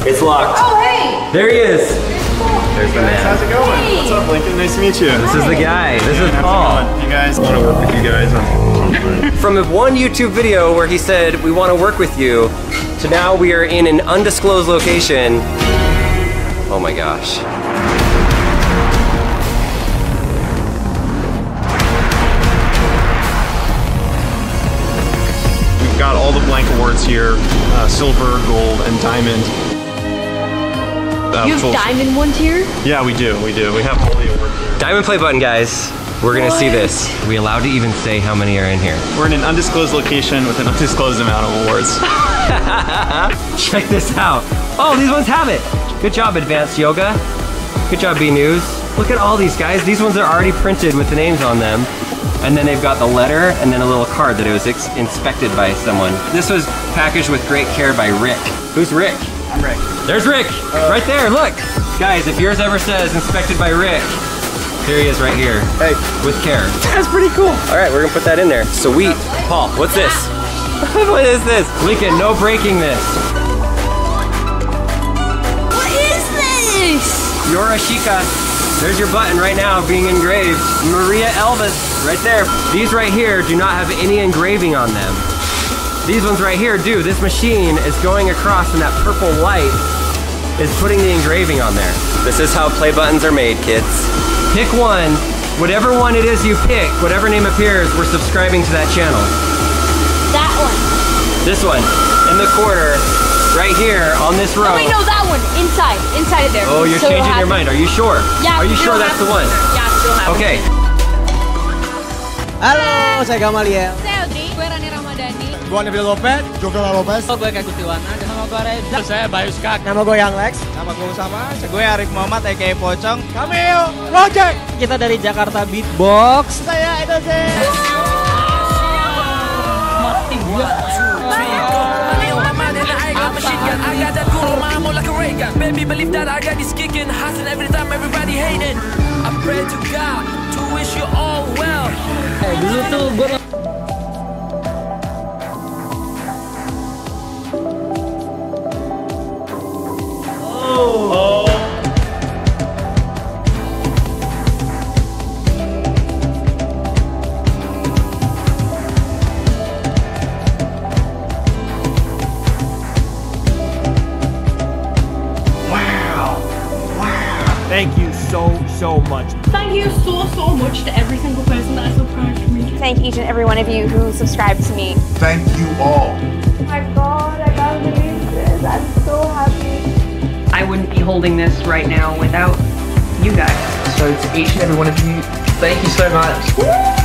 It's locked. Oh, hey! There he is. There's the man. How's it going? Hey. What's up, Lincoln? Nice to meet you. This is the guy. This is Paul. You guys want to work with you guys? From one YouTube video where he said, we want to work with you, to now we are in an undisclosed location. Oh my gosh. We've got all the blank awards here, silver, gold, and diamond. You have diamond ones here? Yeah, we do. We have all the awards here. Diamond play button, guys. We're gonna see this. Are we allowed to even say how many are in here? We're in an undisclosed location with an undisclosed amount of awards. Check this out. Oh, these ones have it. Good job, Advanced Yoga. Good job, B News. Look at all these guys. These ones are already printed with the names on them. And then they've got the letter and then a little card that it was inspected by someone. This was packaged with great care by Rick. Who's Rick? I'm Rick. There's Rick, right there, look. Guys, if yours ever says inspected by Rick, here he is right here. Hey. With care. That's pretty cool. All right, we're gonna put that in there. Sweet. Paul, what's this? What is this? Lincoln, no breaking this. What is this? Yorashika. There's your button right now being engraved. Maria Elvis, right there. These right here do not have any engraving on them. These ones right here do. This machine is going across and that purple light is putting the engraving on there. This is how play buttons are made, kids. Pick one. Whatever one it is you pick, whatever name appears, we're subscribing to that channel. That one. This one, in the corner, right here on this row. Oh wait, no, that one. Inside of there. Oh, you're changing your mind. Are you sure? Yeah. Are you sure that's the one? Yeah, still have Okay. Halo, saya Gamaliel. Saya Audrey. Gue Rani Ramadhani. Gue Nabil Lopez. Jovela Lopez. Gue Kagutiwana. Nama gue Reza. Saya Bayu Skak. Nama gue Yang Lex. Nama gue Usama. Gue Arif Muhammad, aka Pocong. Kami Project. Kita dari Jakarta Beatbox. Saya Indonesia. Mati gua. I got that cool mom like a ray gun. Baby, believe that I got this kicking, hustling every time everybody hating. I pray to God to wish you all well. Dulu tuh gue Thank you so much. Thank you so much to every single person that has subscribed to me. Thank each and every one of you who subscribed to me. Thank you all. Oh my God, I can't believe this. I'm so happy. I wouldn't be holding this right now without you guys. So to each and every one of you, thank you so much.